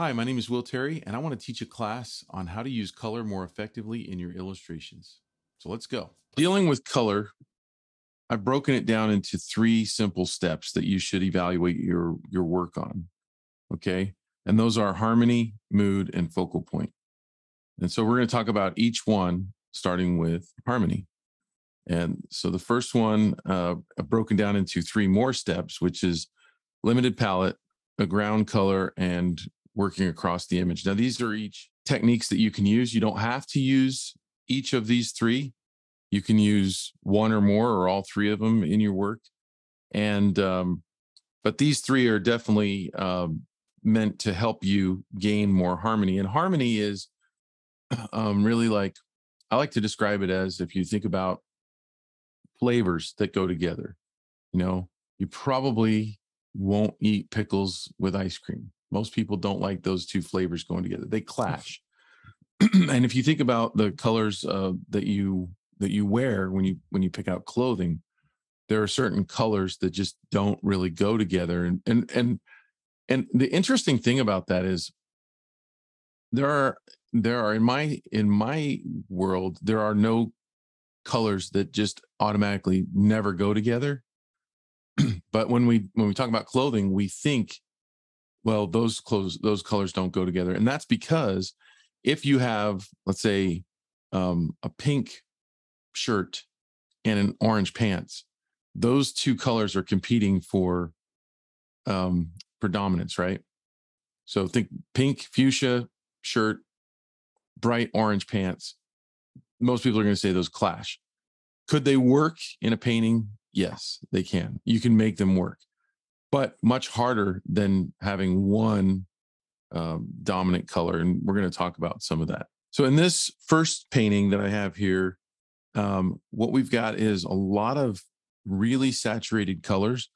Hi, my name is Will Terry, and I want to teach a class on how to use color more effectively in your illustrations. So let's go. Dealing with color, I've broken it down into 3 simple steps that you should evaluate your work on, okay? And those are harmony, mood, and focal point. And so we're going to talk about each one, starting with harmony. And so the first one, I've broken down into 3 more steps, which is limited palette, a ground color, and working across the image. Now, these are each techniques that you can use. You don't have to use each of these 3. You can use one or more or all 3 of them in your work. And but these 3 are definitely meant to help you gain more harmony. And harmony is really like, I like to describe it as, if you think about flavors that go together, you probably won't eat pickles with ice cream. Most people don't like those 2 flavors going together. They clash. And if you think about the colors that you wear when you pick out clothing, there are certain colors that just don't really go together. And the interesting thing about that is there are in my world, there are no colors that just automatically never go together. But when we talk about clothing, we think, well, those colors don't go together. And that's because if you have, let's say, a pink shirt and an orange pants, those 2 colors are competing for predominance, right? So think pink fuchsia shirt, bright orange pants. Most people are going to say those clash. Could they work in a painting? Yes, they can. You can make them work, but much harder than having one dominant color. And we're going to talk about some of that. So in this first painting that I have here, what we've got is a lot of really saturated colors.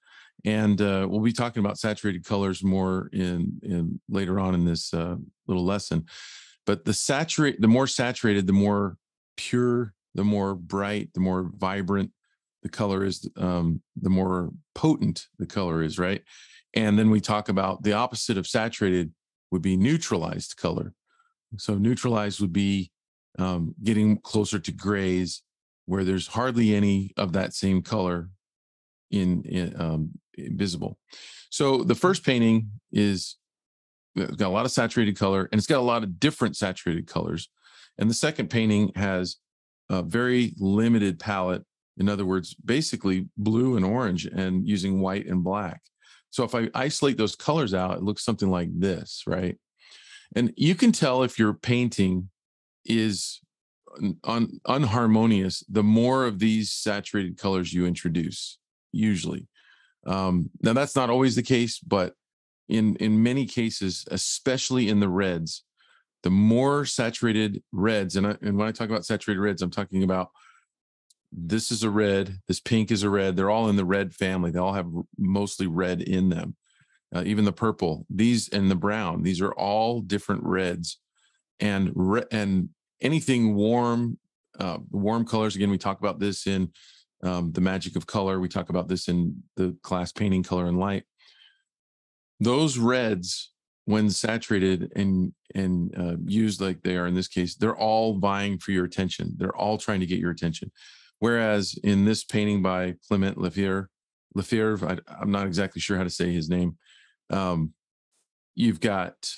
And we'll be talking about saturated colors more in later on in this little lesson. But the more saturated, the more pure, the more bright, the more vibrant the color is, the more potent the color is, right? And then we talk about the opposite of saturated would be neutralized color. So neutralized would be getting closer to grays, where there's hardly any of that same color visible. So the first painting it's got a lot of saturated color, and it's got a lot of different saturated colors. And the second painting has a very limited palette. In other words, basically blue and orange and using white and black. So if I isolate those colors out, it looks something like this, right? And you can tell if your painting is unharmonious the more of these saturated colors you introduce, usually. Now, that's not always the case, but in many cases, especially in the reds, the more saturated reds, and when I talk about saturated reds, I'm talking about this is a red, this pink is a red. They're all in the red family. They all have mostly red in them. Even the purple, these, and the brown, these are all different reds. And anything warm, warm colors. Again, we talk about this in the magic of color. We talk about this in the class Painting Color and Light. Those reds, when saturated and used like they are in this case, they're all vying for your attention. They're all trying to get your attention. Whereas in this painting by Clement Lefebvre, I'm not exactly sure how to say his name. You've got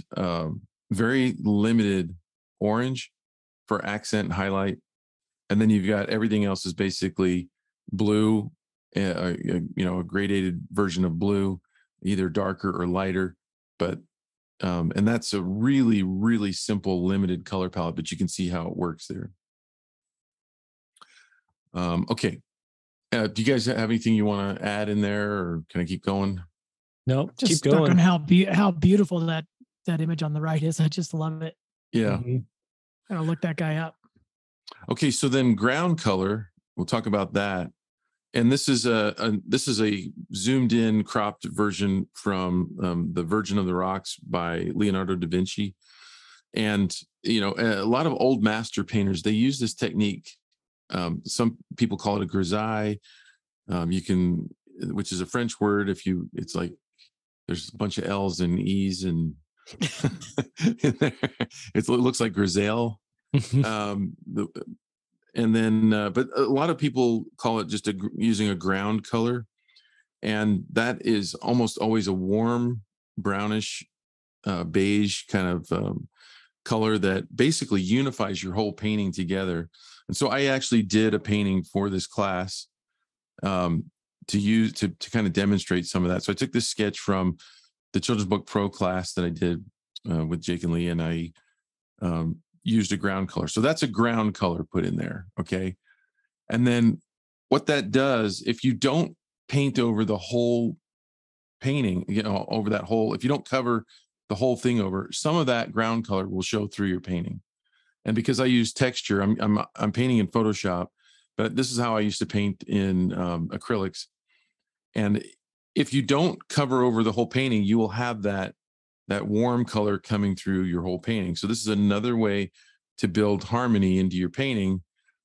very limited orange for accent and highlight, and then you've got everything else is basically blue, a gradated version of blue, either darker or lighter. But and that's a really, really simple limited color palette, but you can see how it works there. Okay. Do you guys have anything you want to add in there, or can I keep going? No, just keep stuck going. on how beautiful that image on the right is. I just love it. Yeah. Mm-hmm. I'm gonna look that guy up. Okay, so then ground color, we'll talk about that. And this is a zoomed in, cropped version from the Virgin of the Rocks by Leonardo da Vinci. And a lot of old master painters, they use this technique. Some people call it a grisaille. Which is a French word. It's like there's a bunch of L's and E's, and It looks like grisaille. And then, but a lot of people call it just using a ground color. And that is almost always a warm brownish, beige kind of color that basically unifies your whole painting together. And so I actually did a painting for this class to use to kind of demonstrate some of that. So I took this sketch from the Children's Book Pro class that I did with Jake and Lee, and I used a ground color. So that's a ground color put in there. Okay. And then what that does, if you don't paint over the whole painting, over that whole, if you don't cover the whole thing over, some of that ground color will show through your painting. And because I use texture, I'm painting in Photoshop, but this is how I used to paint in acrylics. And if you don't cover over the whole painting, you will have that warm color coming through your whole painting. So this is another way to build harmony into your painting,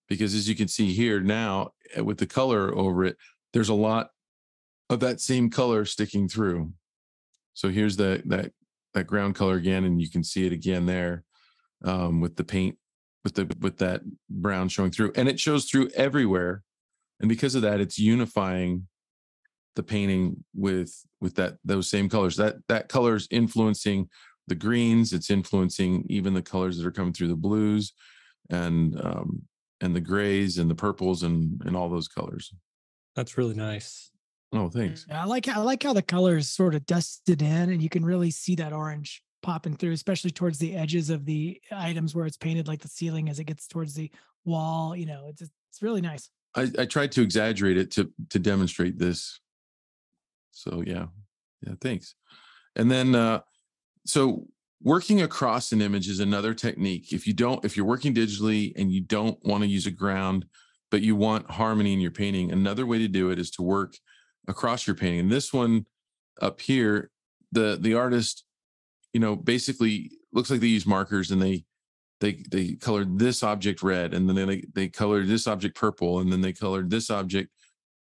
because as you can see here now with the color over it, there's a lot of that same color sticking through. So here's that ground color again, and you can see it again there with the paint, with that brown showing through, and it shows through everywhere. And because of that, it's unifying the painting with those same colors. That color is influencing the greens. It's influencing even the colors that are coming through the blues and the grays and the purples and all those colors. That's really nice. Oh, thanks. I like how the colors sort of dusted in, and you can really see that orange popping through, especially towards the edges of the items where it's painted, like the ceiling as it gets towards the wall. It's really nice. I tried to exaggerate it to demonstrate this. So yeah, thanks. And then so working across an image is another technique. If you're working digitally and you don't want to use a ground, but you want harmony in your painting, another way to do it is to work across your painting. And this one up here, the artist, basically looks like they use markers, and they colored this object red, and then they colored this object purple, and then they colored this object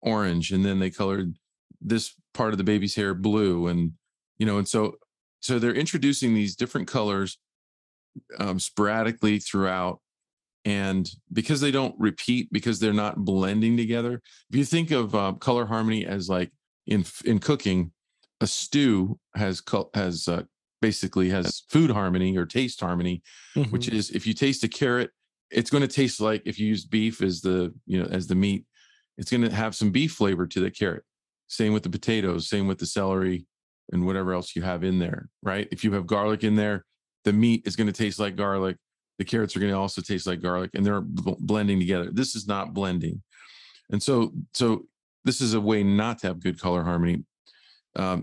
orange, and then they colored this part of the baby's hair blue, and so they're introducing these different colors sporadically throughout. And because they don't repeat, because they're not blending together, if you think of color harmony as like in cooking, a stew basically has food harmony or taste harmony, which is if you taste a carrot, it's going to taste like, if you use beef as the meat, it's going to have some beef flavor to the carrot. Same with the potatoes, same with the celery and whatever else you have in there, right? If you have garlic in there, the meat is going to taste like garlic. The carrots are going to also taste like garlic, and they're blending together. This is not blending. And so this is a way not to have good color harmony.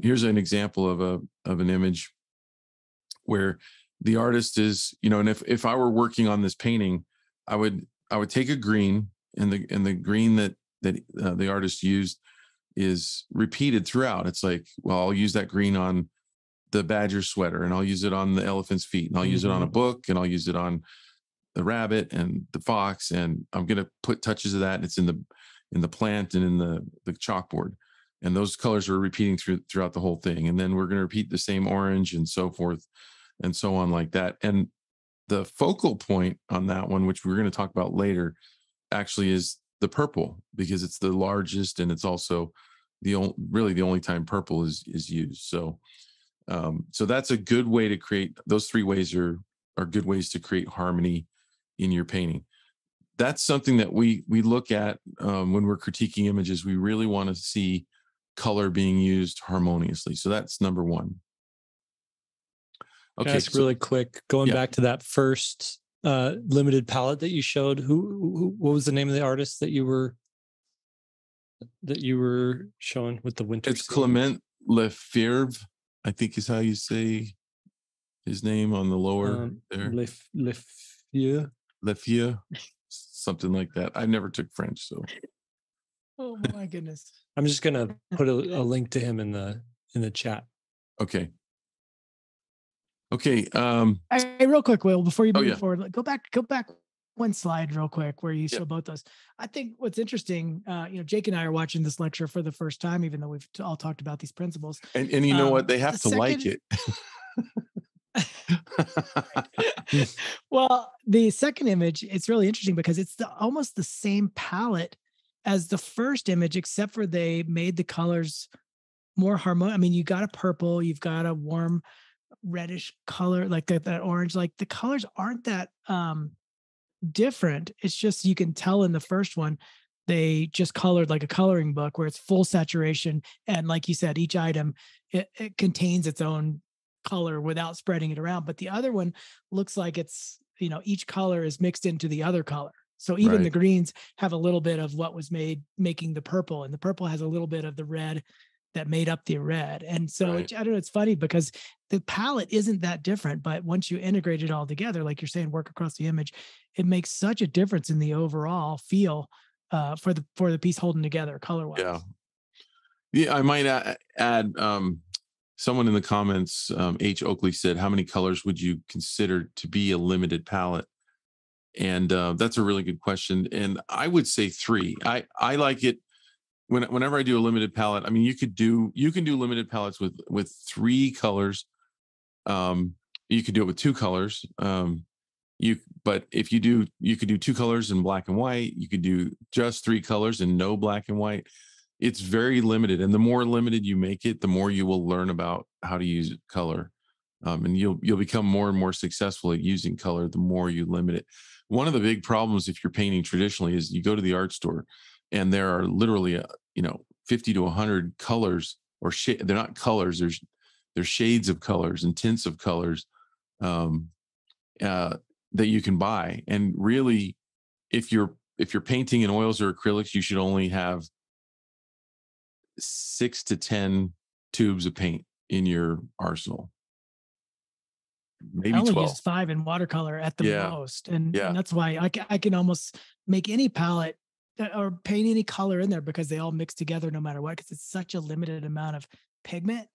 Here's an example of an image where the artist is, and if I were working on this painting, I would take a green, and the green that the artist used is repeated throughout. It's like, well, I'll use that green on the badger sweater, and I'll use it on the elephant's feet, and I'll use it on a book, and I'll use it on the rabbit and the fox, and I'm going to put touches of that. And it's in the plant and in the chalkboard, and those colors are repeating throughout the whole thing. And then we're going to repeat the same orange and so forth and so on like that. And the focal point on that one, which we're going to talk about later, actually is the purple, because it's the largest, and it's also really the only time purple is used. So that's a good way to create. Those three ways are good ways to create harmony in your painting. That's something that we look at when we're critiquing images. We really want to see color being used harmoniously. So that's number one. Okay, really quick, going back to that first limited palette that you showed. What was the name of the artist that you were showing with the winter? It's Clement Lefebvre, I think is how you say his name on the lower there. Lefebvre, something like that. I never took French, so. Oh my goodness! I'm just gonna put a link to him in the chat. Okay. Hey, real quick, Will, before you move forward, go back one slide real quick where you show both those. I think what's interesting, Jake and I are watching this lecture for the first time, even though we've all talked about these principles. And you know what? They have to like it. Well, the second image, it's really interesting because it's almost the same palette as the first image, except for they made the colors more harmonious. I mean, you got a purple, you've got a warm reddish color, like that orange. Like the colors aren't that different. It's just you can tell in the first one they just colored like a coloring book where it's full saturation, and like you said, each item it contains its own color without spreading it around. But the other one looks like it's, each color is mixed into the other color. So even the Right. greens have a little bit of what was making the purple, and the purple has a little bit of the red that made up the red. And so Right. I don't know, it's funny because the palette isn't that different, but once you integrate it all together, like you're saying, work across the image, it makes such a difference in the overall feel for the piece holding together color wise. Yeah. Yeah. I might add, someone in the comments, H. Oakley said, how many colors would you consider to be a limited palette? And that's a really good question. And I would say 3. I like it whenever I do a limited palette. I mean, you can do limited palettes with 3 colors. You could do it with 2 colors. But if you could do 2 colors in black and white. You could do just 3 colors and no black and white. It's very limited, and the more limited you make it, the more you will learn about how to use color, and you'll become more and more successful at using color the more you limit it. One of the big problems if you're painting traditionally is you go to the art store, and there are literally 50 to 100 colors or they're not colors. There's shades of colors and tints of colors um, that you can buy, and really, if you're painting in oils or acrylics, you should only have 6 to 10 tubes of paint in your arsenal. I Maybe only 12. use 5 in watercolor at the Yeah. most, and Yeah. that's why I can almost make any palette or paint any color in there because they all mix together no matter what. Because it's such a limited amount of pigment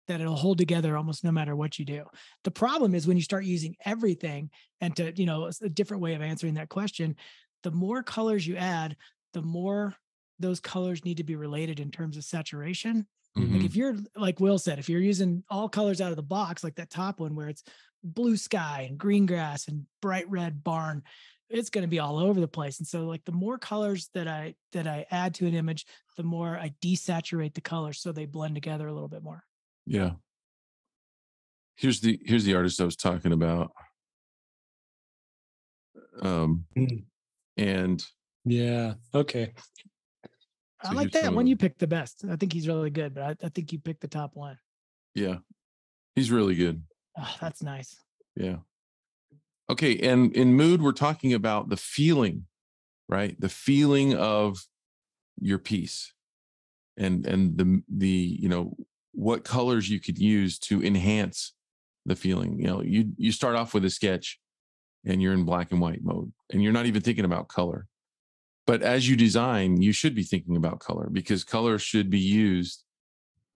that it'll hold together almost no matter what you do. The problem is when you start using everything, and it's a different way of answering that question. The more colors you add, the more those colors need to be related in terms of saturation. Like Mhm. if you're, like Will said, if you're using all colors out of the box, like that top one where it's blue sky and green grass and bright red barn, it's going to be all over the place. And so like the more colors that I add to an image, the more I desaturate the colors so they blend together a little bit more. Yeah. Here's the artist I was talking about. Mm. And Yeah. Okay. I so like here's that some of one them. you picked the best. I think he's really good, but I think you picked the top one. Yeah. He's really good. Oh, that's nice. Yeah. Okay. And in mood, we're talking about the feeling, right? The feeling of your piece, and the what colors you could use to enhance the feeling. You start off with a sketch and you're in black and white mode and you're not even thinking about color. But as you design, you should be thinking about color, because color should be used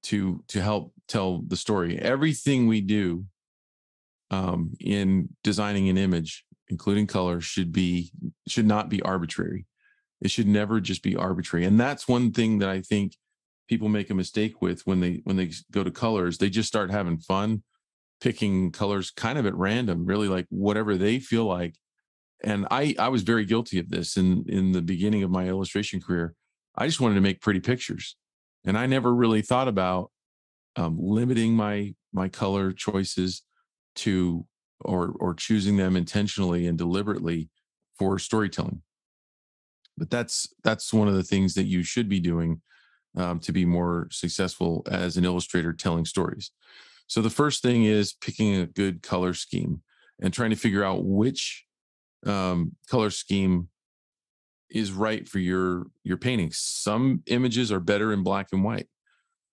to help tell the story. Everything we do in designing an image, including color, should not be arbitrary. It should never just be arbitrary. And that's one thing that I think people make a mistake with when they go to colors. They just start having fun picking colors kind of at random, really, like whatever they feel like. And I was very guilty of this in the beginning of my illustration career. I just wanted to make pretty pictures, and I never really thought about limiting my color choices to or choosing them intentionally and deliberately for storytelling. But that's one of the things that you should be doing to be more successful as an illustrator telling stories. So the first thing is picking a good color scheme and trying to figure out which color scheme is right for your painting. Some images are better in black and white.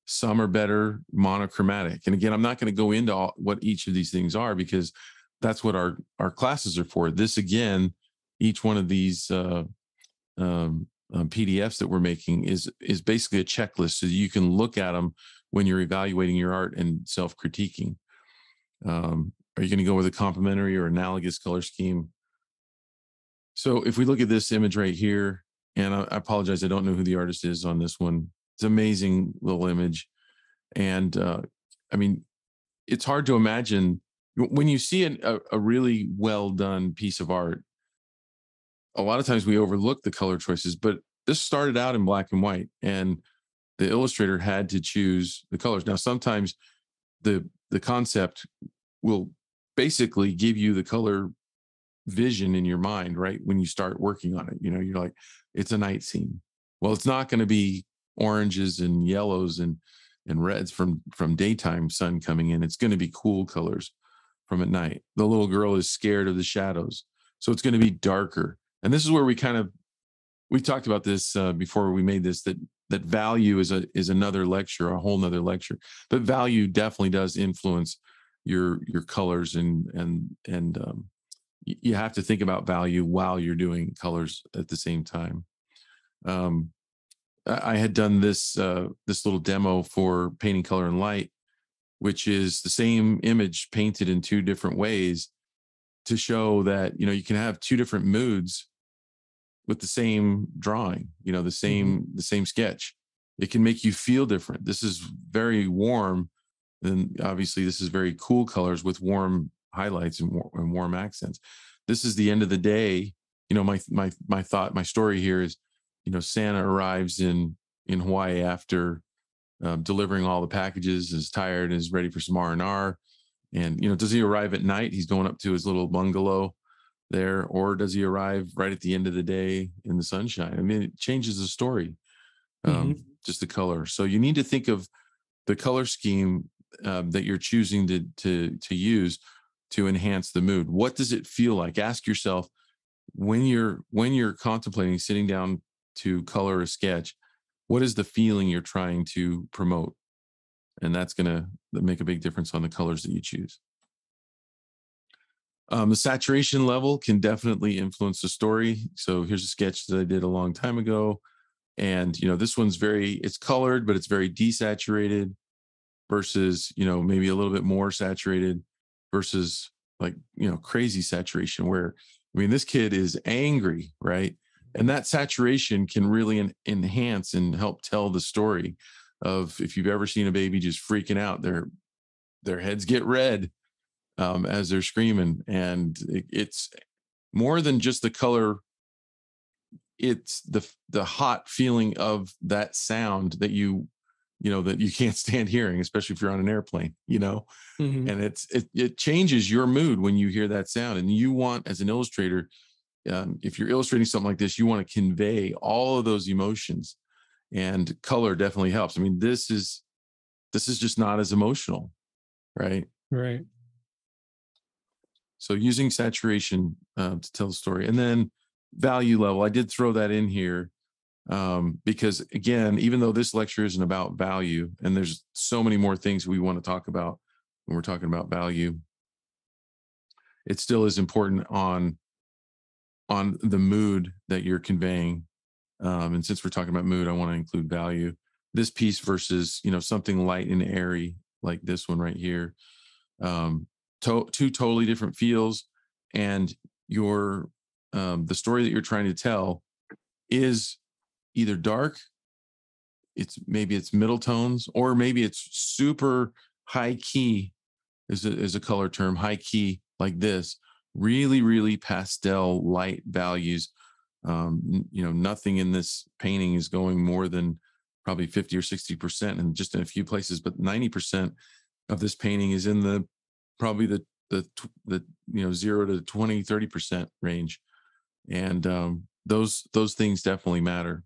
Some are better monochromatic. And again, I'm not going to go into what each of these things are, because that's what our classes are for. This, again, each one of these PDFs that we're making is basically a checklist, so you can look at them when you're evaluating your art and self-critiquing. Are you going to go with a complementary or analogous color scheme? So if we look at this image right here, and I apologize, I don't know who the artist is on this one. It's an amazing little image. And I mean, it's hard to imagine when you see a really well done piece of art, a lot of times we overlook the color choices, but this started out in black and white, and the illustrator had to choose the colors. Now, sometimes the concept will basically give you the color vision in your mind, right? When you start working on it, you're like, it's a night scene. Well, it's not going to be oranges and yellows and reds from daytime sun coming in. It's going to be cool colors from at night. The little girl is scared of the shadows, so it's going to be darker. And this is where we talked about this before we made this, that value is another lecture, a whole nother lecture. But value definitely does influence your colors, and you have to think about value while you're doing colors at the same time. I had done this little demo for painting color and light, which is the same image painted in two different ways to show that, you can have two different moods with the same drawing, the same sketch. It can make you feel different. This is very warm, and obviously this is very cool colors with warm highlights and warm accents. This is the end of the day. My story here is, Santa arrives in Hawaii after delivering all the packages, is tired, is ready for some R&R. And, does he arrive at night? He's going up to his little bungalow there, or does he arrive right at the end of the day in the sunshine? I mean, it changes the story, just the color. So you need to think of the color scheme that you're choosing to use to enhance the mood. What does it feel like? Ask yourself, when you're contemplating sitting down to color a sketch, what is the feeling you're trying to promote? And that's going to make a big difference on the colors that you choose. The saturation level can definitely influence the story. So here's a sketch that I did a long time ago. And, this one's it's colored, but it's very desaturated versus, maybe a little bit more saturated versus like, crazy saturation where, this kid is angry, right? And that saturation can really enhance and help tell the story of, if you've ever seen a baby just freaking out, their heads get red as they're screaming. And it's more than just the color. It's the hot feeling of that sound that that you can't stand hearing, especially if you're on an airplane, and it changes your mood when you hear that sound. And you want, as an illustrator, if you're illustrating something like this, you want to convey all of those emotions, and color definitely helps. This is just not as emotional, right? Right. So using saturation to tell the story. And then value level, I did throw that in here because, again, even though this lecture isn't about value, and there's so many more things we want to talk about when we're talking about value, it still is important on the mood that you're conveying. And since we're talking about mood, I want to include value. This piece versus, something light and airy like this one right here. Two totally different feels, and the story that you're trying to tell is either dark, maybe it's middle tones, or maybe it's super high key is a color term, high key, like this, really, really pastel light values. Nothing in this painting is going more than probably 50 or 60%, and just in a few places, but 90% of this painting is in probably the 0 to 20, 30% range. And those things definitely matter.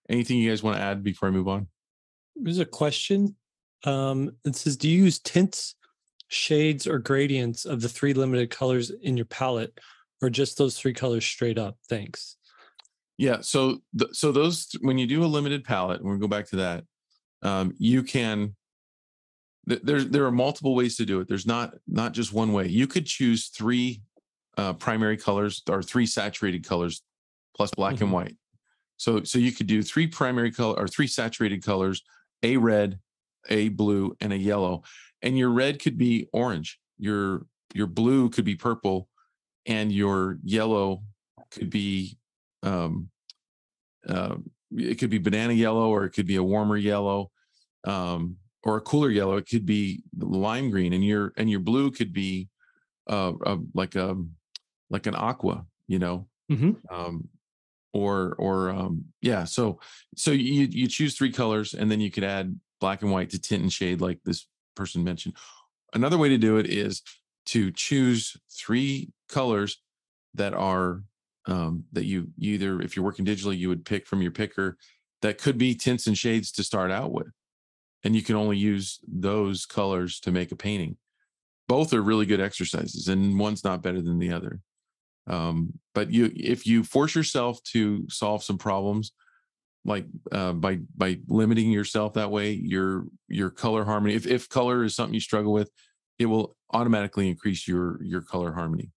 Anything you guys want to add before I move on? There's a question. It says, do you use tints, shades, or gradients of the 3 limited colors in your palette, or just those 3 colors straight up? Thanks. Yeah. So those, when you do a limited palette, and we'll go back to that, you can, there are multiple ways to do it. There's not just one way. You could choose 3 primary colors, or 3 saturated colors plus black and white. So you could do 3 primary color, or 3 saturated colors, a red, a blue, and a yellow. And your red could be orange, your blue could be purple, and your yellow could be it could be banana yellow, or it could be a warmer yellow, or a cooler yellow. It could be lime green, and your blue could be like an aqua, yeah. So you choose 3 colors, and then you could add black and white to tint and shade, like this person mentioned. Another way to do it is to choose 3 colors that are that you either, if you're working digitally, you would pick from your picker that could be tints and shades to start out with, and you can only use those colors to make a painting. Both are really good exercises, and one's not better than the other. But if you force yourself to solve some problems, like by limiting yourself that way, your color harmony, if color is something you struggle with, it will automatically increase your color harmony.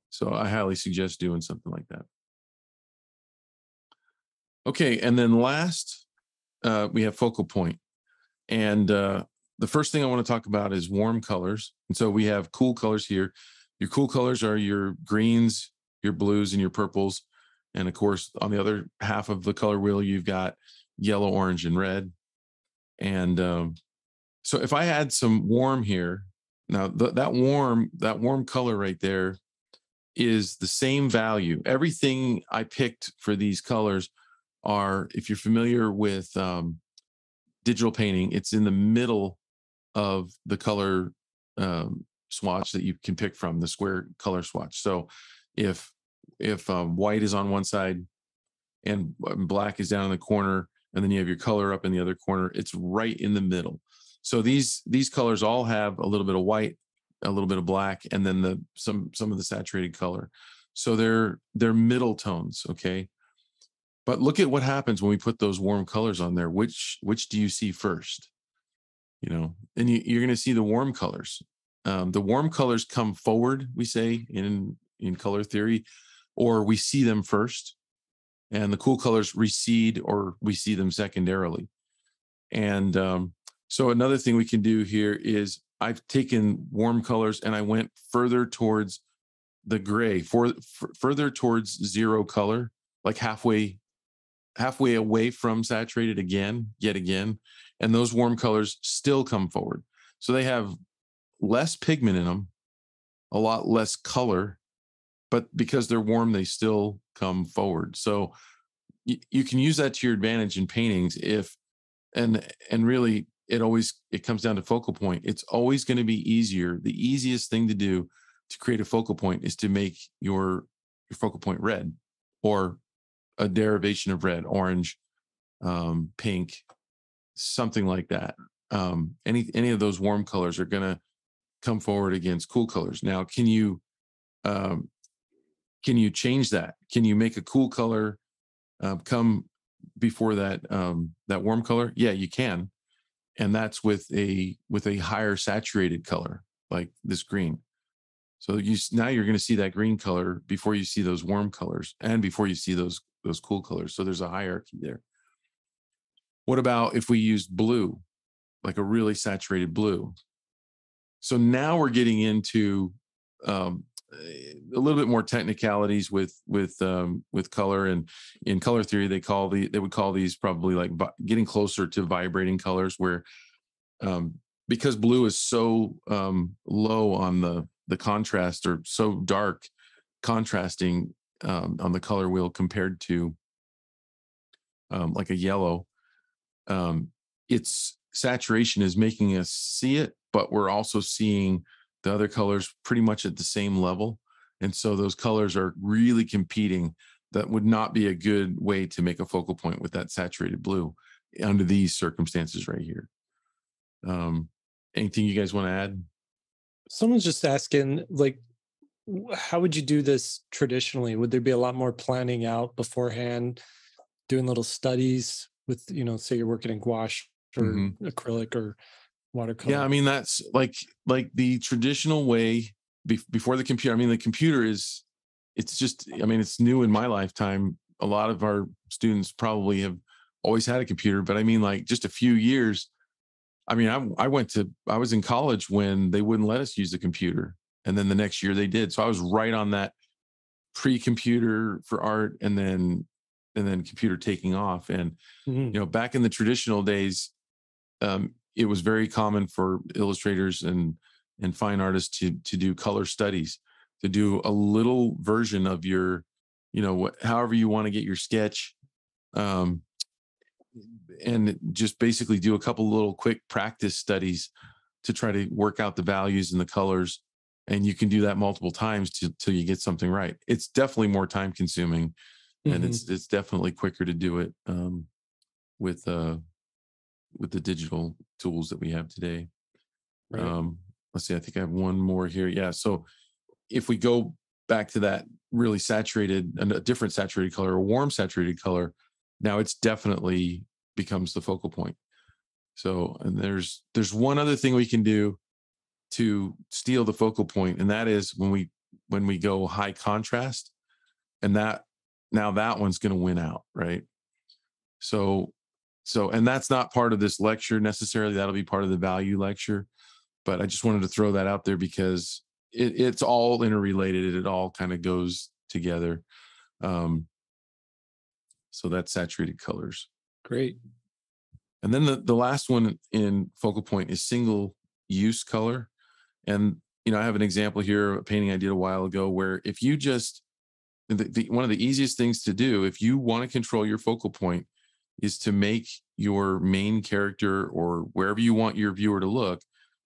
So I highly suggest doing something like that. Okay, and then last, we have focal point. And the first thing I want to talk about is warm colors. And so we have cool colors here. Your cool colors are your greens, your blues, and your purples. And of course, on the other half of the color wheel, you've got yellow, orange, and red. And so if I add some warm here, now that warm color right there is the same value. Everything I picked for these colors are, if you're familiar with digital painting, it's in the middle of the color swatch that you can pick from, the square color swatch. So if white is on one side and black is down in the corner, and then you have your color up in the other corner, it's right in the middle. So these colors all have a little bit of white, a little bit of black, and then some of the saturated color. So they're middle tones, okay? But look at what happens when we put those warm colors on there. Which do you see first? And you're going to see the warm colors. The warm colors come forward, we say in color theory, or we see them first, and the cool colors recede, or we see them secondarily. And so another thing we can do here is I've taken warm colors and I went further towards the gray, further towards zero color, like halfway away from saturated yet again. And those warm colors still come forward. So they have less pigment in them, a lot less color, but because they're warm, they still come forward. So you can use that to your advantage in paintings and really it comes down to focal point. It's always going to be easier. The easiest thing to do to create a focal point is to make your focal point red, or a derivation of red, orange, pink, something like that. Any of those warm colors are going to come forward against cool colors. Now, can you change that? Can you make a cool color come before that warm color? Yeah, you can. And that's with a higher saturated color, like this green. So now you're going to see that green color before you see those warm colors, and before you see those cool colors. So there's a hierarchy there. What about if we use blue, like a really saturated blue? So now we're getting into a little bit more technicalities with color, and in color theory they would call these probably like getting closer to vibrating colors, where because blue is so low on the contrast, or so dark contrasting on the color wheel compared to like a yellow, its saturation is making us see it, but we're also seeing the other colors pretty much at the same level. And so those colors are really competing. That would not be a good way to make a focal point with that saturated blue under these circumstances right here. Anything you guys want to add? Someone's just asking, like, how would you do this traditionally? Would there be a lot more planning out beforehand, doing little studies with, say you're working in gouache or acrylic or watercolor? Yeah, I mean, that's like the traditional way before the computer. I mean, the computer it's new in my lifetime. A lot of our students probably have always had a computer, but I mean, like, just a few years. I mean, I was in college when they wouldn't let us use the computer, and then the next year they did. So I was right on that pre-computer for art, and then computer taking off. And back in the traditional days, it was very common for illustrators and fine artists to do color studies, to do a little version of your, however you want to get your sketch, and just basically do a couple little quick practice studies to try to work out the values and the colors. And you can do that multiple times till you get something right. It's definitely more time consuming, and it's definitely quicker to do it with the digital tools that we have today. Right. Let's see, I think I have one more here. Yeah. So if we go back to that really saturated and a different saturated color, a warm saturated color, now it's definitely becomes the focal point. So, and there's one other thing we can do to steal the focal point, and that is when we go high contrast, and that one's going to win out, right? So, and that's not part of this lecture necessarily. That'll be part of the value lecture, but I just wanted to throw that out there because it's all interrelated. It all kind of goes together. So that's saturated colors. Great. And then the last one in focal point is single use color. And, I have an example here, a painting I did a while ago, where if you just, one of the easiest things to do, if you want to control your focal point, is to make your main character or wherever you want your viewer to look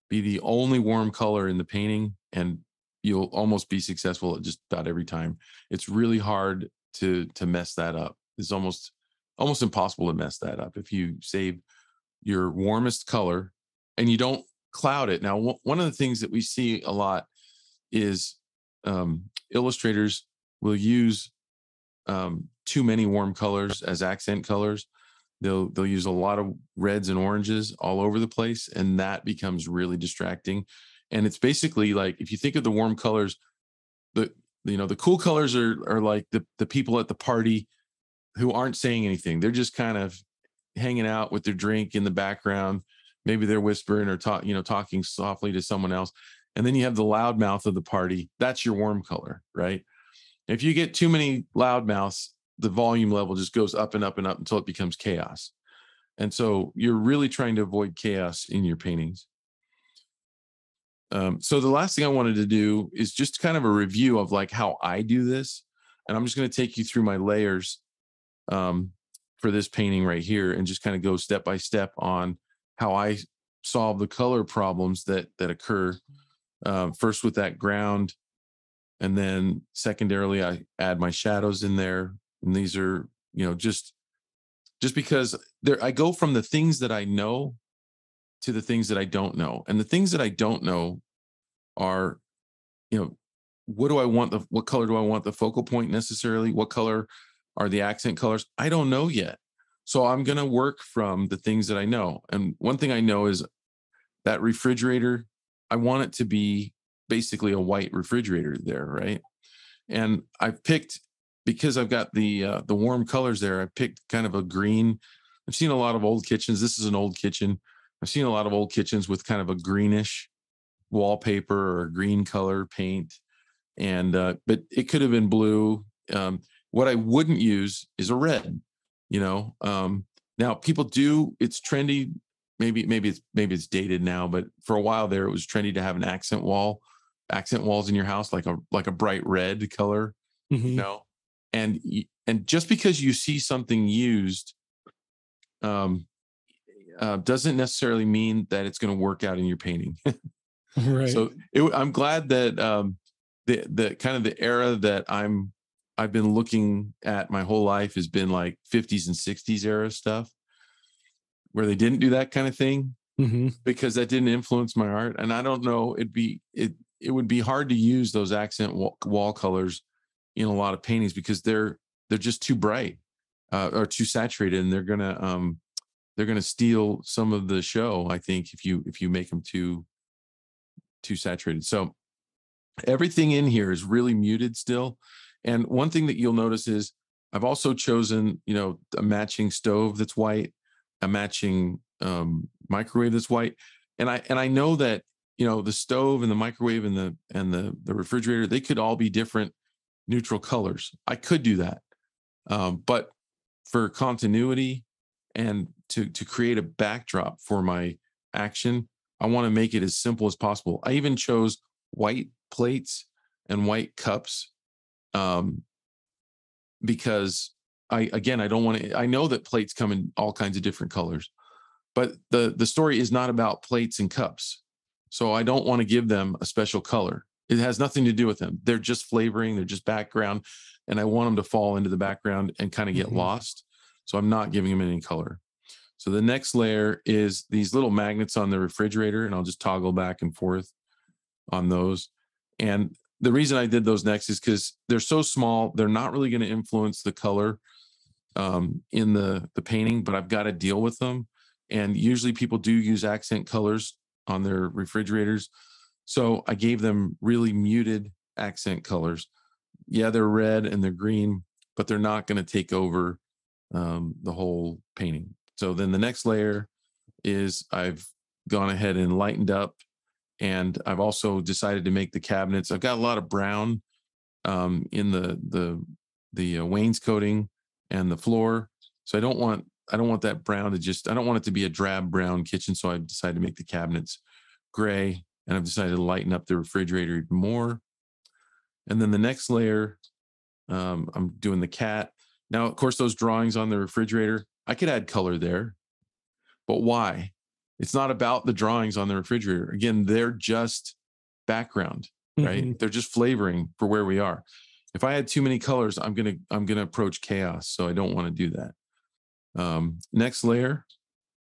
be the only warm color in the painting, and you'll almost be successful at just about every time. It's really hard to mess that up. It's almost impossible to mess that up if you save your warmest color and you don't cloud it. Now, one of the things that we see a lot is illustrators will use too many warm colors as accent colors. They'll use a lot of reds and oranges all over the place, and that becomes really distracting. And it's basically like, if you think of the warm colors, the cool colors are like the people at the party who aren't saying anything. They're just kind of hanging out with their drink in the background. Maybe they're whispering or talking softly to someone else. And then you have the loudmouth of the party. That's your warm color, right? If you get too many loudmouths, the volume level just goes up and up and up until it becomes chaos. And so you're really trying to avoid chaos in your paintings. So the last thing I wanted to do is just kind of a review of like how I do this. And I'm just going to take you through my layers for this painting right here, and just kind of go step by step on how I solve the color problems that occur. First with that ground, and then secondarily I add my shadows in there. And these are, just because I go from the things that I know to the things that I don't know. And the things that I don't know are, what color do I want the focal point necessarily? What color are the accent colors? I don't know yet. So I'm going to work from the things that I know. And one thing I know is that refrigerator, I want it to be basically a white refrigerator there, right? And I've picked, because I've got the warm colors there, I picked kind of a green. I've seen a lot of old kitchens. This is an old kitchen. I've seen a lot of old kitchens with kind of a greenish wallpaper or green color paint. And but it could have been blue. What I wouldn't use is a red. Now people do. It's trendy. Maybe it's dated now, but for a while there, it was trendy to have an accent walls in your house, like a bright red color. And just because you see something used doesn't necessarily mean that it's going to work out in your painting. Right. So I'm glad that the kind of the era that I've been looking at my whole life has been like 50s and 60s era stuff, where they didn't do that kind of thing, because that didn't influence my art. And I don't know, it would be hard to use those accent wall colors in a lot of paintings, because they're just too bright or too saturated, and they're gonna steal some of the show, I think, if you make them too saturated. So everything in here is really muted still. And one thing that you'll notice is I've also chosen, a matching stove that's white, a matching microwave that's white. And I know that, the stove and the microwave and the refrigerator, they could all be different neutral colors. I could do that. But for continuity and to create a backdrop for my action, I want to make it as simple as possible. I even chose white plates and white cups, because I don't want to, I know that plates come in all kinds of different colors, but the story is not about plates and cups. So I don't want to give them a special color. It has nothing to do with them. They're just flavoring, they're just background. And I want them to fall into the background and kind of get lost. So I'm not giving them any color. So the next layer is these little magnets on the refrigerator, and I'll just toggle back and forth on those. And the reason I did those next is because they're so small, they're not really going to influence the color in the painting, but I've got to deal with them. And usually people do use accent colors on their refrigerators. So I gave them really muted accent colors. Yeah, they're red and they're green, but they're not going to take over the whole painting. So then the next layer is I've gone ahead and lightened up, and I've also decided to make the cabinets. I've got a lot of brown in the wainscoting and the floor. So I don't want that brown to just, I don't want it to be a drab brown kitchen. So I've decided to make the cabinets gray, and I've decided to lighten up the refrigerator even more. And then the next layer, I'm doing the cat. Now, of course, those drawings on the refrigerator, I could add color there, but why? It's not about the drawings on the refrigerator. Again, they're just background, right? They're just flavoring for where we are. If I had too many colors, I'm gonna approach chaos. So I don't want to do that. Next layer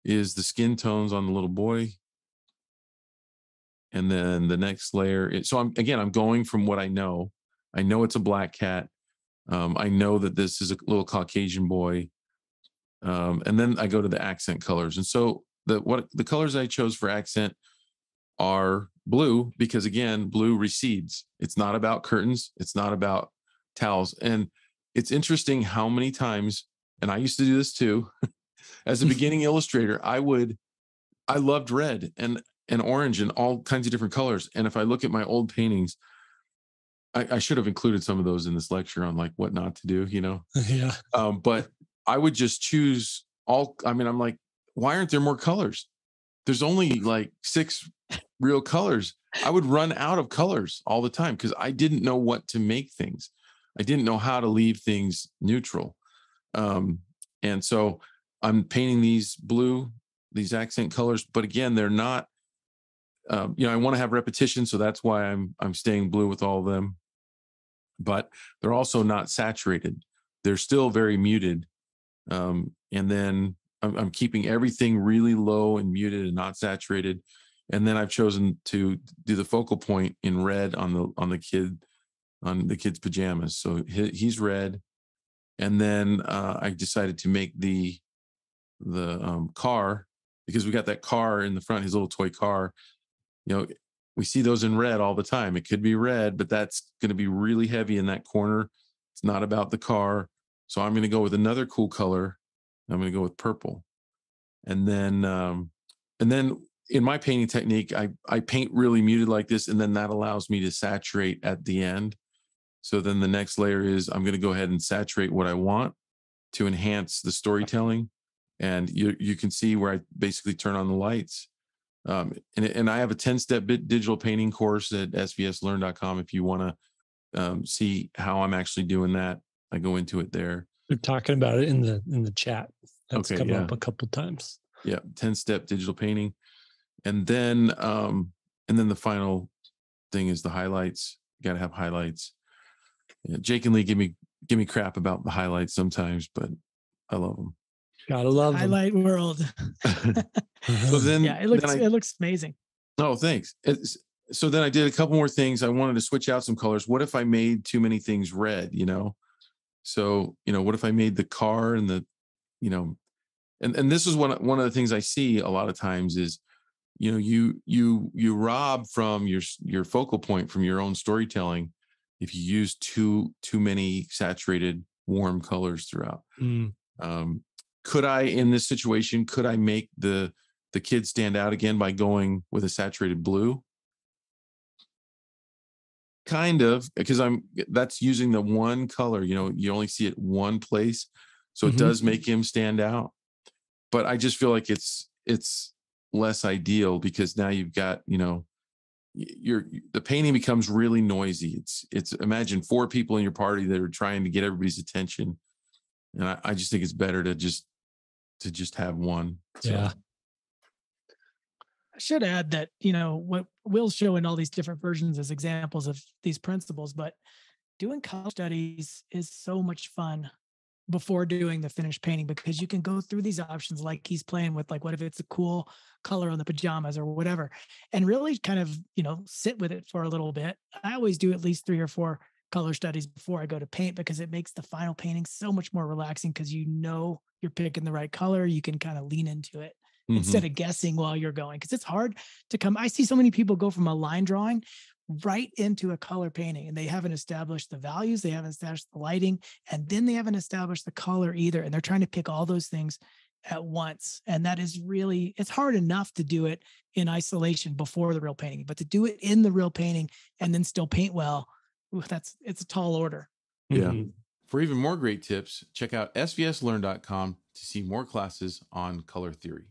is the skin tones on the little boy. And then the next layer is, so I'm going from what I know. I know it's a black cat. I know that this is a little Caucasian boy. And then I go to the accent colors. And so the colors I chose for accent are blue, because again, blue recedes. It's not about curtains. It's not about towels. And it's interesting how many times, and I used to do this too, as a beginning illustrator, I loved red and orange and all kinds of different colors. And if I look at my old paintings, I should have included some of those in this lecture on like what not to do, Yeah. But I would just choose I'm like, why aren't there more colors? There's only like 6 real colors. I would run out of colors all the time because I didn't know what to make things. I didn't know how to leave things neutral. And so I'm painting these blue, these accent colors, but again, they're not, I want to have repetition. So that's why I'm staying blue with all of them, but they're also not saturated. They're still very muted. And then I'm keeping everything really low and muted and not saturated. And then I've chosen to do the focal point in red on the kid's pajamas. So he's red. And then I decided to make the car, because we got that car in the front, his little toy car. We see those in red all the time. It could be red, but that's going to be really heavy in that corner. It's not about the car. So I'm going to go with another cool color. I'm going to go with purple. And then in my painting technique, I paint really muted like this, and then that allows me to saturate at the end. So then the next layer is I'm going to go ahead and saturate what I want to enhance the storytelling. And you can see where I basically turn on the lights. And I have a 10-step digital painting course at svslearn.com. If you want to see how I'm actually doing that, I go into it there. They're talking about it in the chat. That's come up a couple of times. Yeah, 10-step digital painting, and then the final thing is the highlights. You got to have highlights. Yeah, Jake and Lee give me crap about the highlights sometimes, but I love them. Gotta love them. Highlight world. So then, yeah, it looks amazing. Oh, thanks. So then I did a couple more things. I wanted to switch out some colors. What if I made too many things red? So what if I made the car and the and this is one of the things I see a lot of times is you rob from your focal point from your own storytelling if you use too many saturated warm colors throughout. Could I, in this situation, make the kid stand out again by going with a saturated blue? Kind of, because that's using the one color, you only see it one place. So it does make him stand out. But I just feel like it's less ideal because now you've got, the painting becomes really noisy. It's imagine 4 people in your party that are trying to get everybody's attention. And I just think it's better to just have one. So. Yeah. I should add that, what Will's showing all these different versions as examples of these principles, but doing color studies is so much fun before doing the finished painting, because you can go through these options like he's playing with, like, what if it's a cool color on the pajamas or whatever, and really kind of, sit with it for a little bit. I always do at least 3 or 4 color studies before I go to paint, because it makes the final painting so much more relaxing, because you're picking the right color. You can kind of lean into it instead of guessing while you're going, because it's hard to come. I see so many people go from a line drawing right into a color painting, and they haven't established the values, they haven't established the lighting, and then they haven't established the color either. And they're trying to pick all those things at once. And that is really, it's hard enough to do it in isolation before the real painting, but to do it in the real painting and then still paint well, it's a tall order. Yeah. For even more great tips, check out svslearn.com to see more classes on color theory.